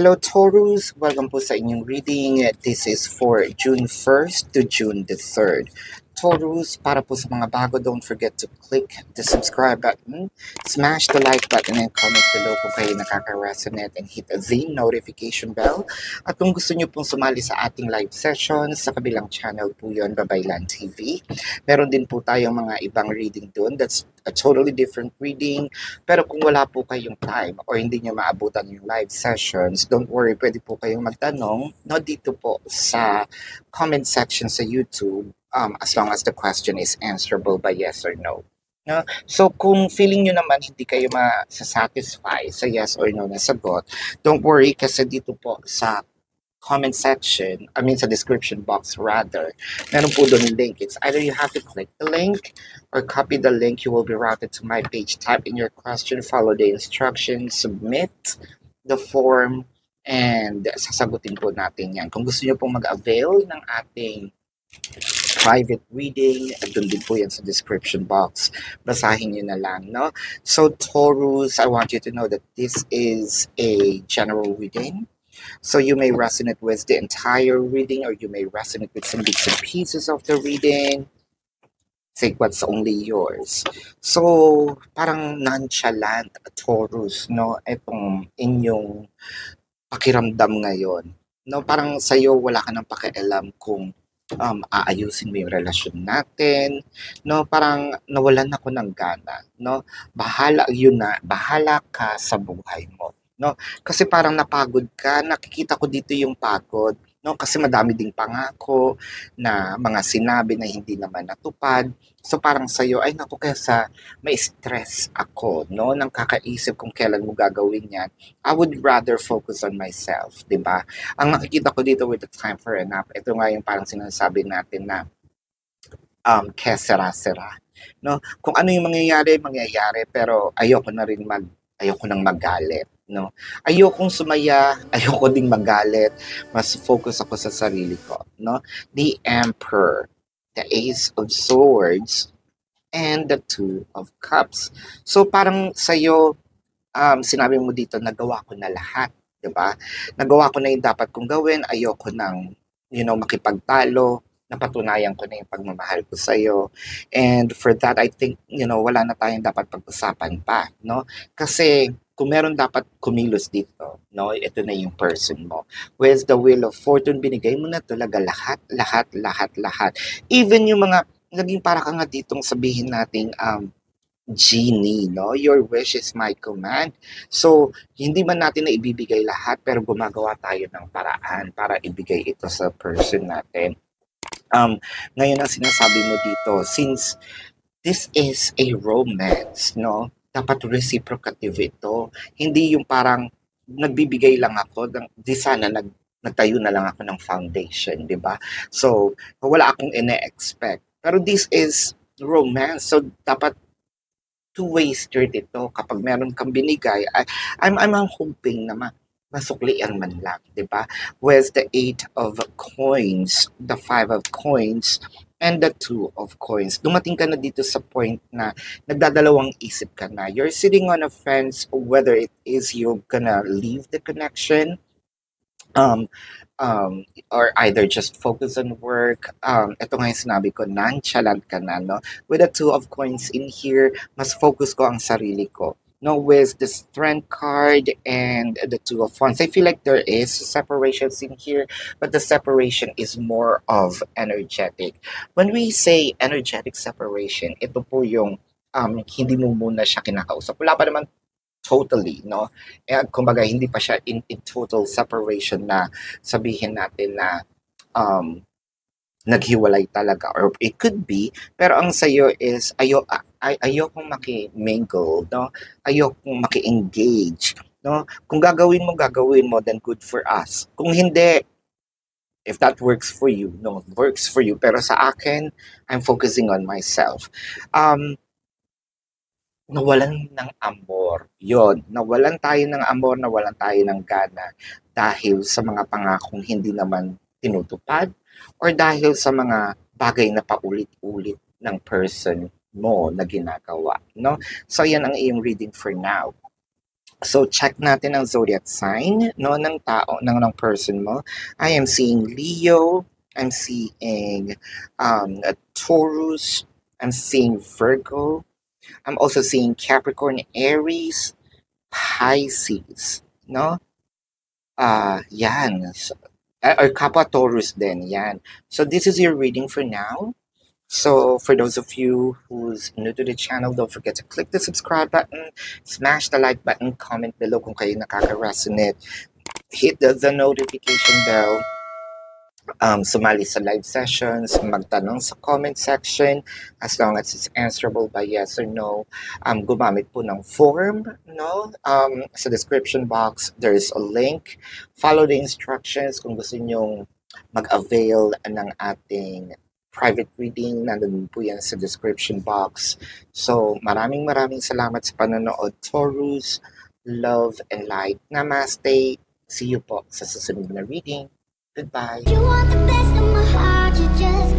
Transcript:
Hello Taurus, welcome po sa inyong reading. This is for June 1st to June the 3rd. Taurus, para po sa mga bago, don't forget to click the subscribe button, smash the like button, and comment below kung kayo nakaka-resonate and hit the notification bell. At kung gusto nyo pong sumali sa ating live sessions, sa kabilang channel po yun, Babaylan TV. Meron din po tayong mga ibang reading doon. That's a totally different reading. Pero kung wala po kayong time or hindi nyo maabutan yung live sessions, don't worry, pwede po kayong magtanong dito po sa comment section sa YouTube, as long as the question is answerable by yes or no. No? So kung feeling nyo naman hindi kayo masasatisfy sa yes or no na sagot, don't worry kasi dito po sa comment section, sa description box rather, meron po doon yung link. It's either you have to click the link or copy the link. You will be routed to my page. Type in your question, follow the instructions, submit the form, and sasagutin po natin yan. Kung gusto nyo pong mag-avail ng ating private reading, doon din po yan sa description box. Basahin nyo na lang, no? So, Taurus, I want you to know that this is a general reading. So you may resonate with the entire reading or you may resonate with some bits and pieces of the reading. Take what's only yours. So, parang nonchalant, Taurus, no? Itong inyong pakiramdam ngayon. No, parang sa'yo wala ka nang pakialam kung aayusin mo yung relasyon natin, no? Parang nawalan ako ng gana, no? Bahala ka sa buhay mo, no? Kasi parang napagod ka, nakikita ko dito yung pagod, no? Kasi madami ding pangako na mga sinabi na hindi naman natupad. So parang sa'yo, ay naku, kesa may stress ako, no? Nang kakaisip kung kailan mo gagawin yan, I would rather focus on myself, di ba? Ang nakikita ko dito with the time for enough, ito nga yung parang sinasabi natin na kesera-sera, no? Kung ano yung mangyayari, pero ayoko nang magalit, no? Ayokong sumaya, ayoko ding magalit, mas focus ako sa sarili ko, no? The Emperor, the Ace of Swords, and the Two of Cups. So parang sa'yo, sinabi mo dito, nagawa ko na lahat, di ba? Nagawa ko na yung dapat kong gawin, ayoko nang, makipagtalo, napatunayan ko na yung pagmamahal ko sa'yo. And for that, I think, wala na tayong dapat pag-usapan pa, no? Kasi kung meron dapat kumilos dito, no, ito na yung person mo. With the Wheel of Fortune, binigay mo na talaga lahat. Even yung mga, naging para ka nga ditong sabihin nating, genie, no? Your wish is my command. So, hindi man natin na ibibigay lahat, pero gumagawa tayo ng paraan para ibigay ito sa person natin. Ngayon ang sinasabi mo dito, since this is a romance, no? Dapat reciprocative ito. Hindi yung parang nagbibigay lang ako, di sana nagtayo na lang ako ng foundation, di ba? So, wala akong ine-expect. Pero this is romance, so dapat two-way street ito. Kapag meron kang binigay, I'm hoping na masuklian man lang, di ba? With the 8 of coins, the 5 of coins, and the 2 of coins. Dumating ka na dito sa point na nagdadalawang isip ka na. You're sitting on a fence whether it is you're gonna leave the connection, or either just focus on work. Ito nga yung sinabi ko, nonchalant ka na, no? With the 2 of coins in here, mas focus ko ang sarili ko. No, with the Strength card and the 2 of Wands, I feel like there is separations in here, but the separation is more of energetic. When we say energetic separation, ito po yung hindi mo muna siya kinakausap. Wala pa naman totally, no? Kumbaga, hindi pa siya in total separation na sabihin natin na naghiwalay talaga, or it could be, pero ang sa'yo is ayokong maki-mingle, no? Ayokong maki-engage, no? Kung gagawin mo, then good for us. Kung hindi, if that works for you, no, works for you. Pero sa akin, I'm focusing on myself. Nawalan ng amor. Yon, nawalan tayo ng amor, nawalan tayo ng gana dahil sa mga pangakong hindi naman tinutupad, or dahil sa mga bagay na paulit-ulit ng person mo na ginagawa, no? So yan ang iyong reading for now. So, check natin ang zodiac sign, no, ng tao, ng person mo. I am seeing Leo, I'm seeing Taurus, I'm seeing Virgo, I'm also seeing Capricorn, Aries, Pisces, no? Yan. So, or kapwa Taurus din, yan. So, this is your reading for now. So, for those of you who's new to the channel, don't forget to click the subscribe button, smash the like button, comment below kung kayo nakaka-resonate, hit the notification bell, sumali sa live sessions, magtanong sa comment section, as long as it's answerable by yes or no. Gumamit po ng form, no? Sa description box, there's a link. Follow the instructions kung gusto nyong mag-avail ng ating private reading, nandun po yan sa description box. So, maraming salamat sa panonood, Taurus. Love and light. Namaste. See you po sa susunod na reading. Goodbye. You want the best of my heart, you just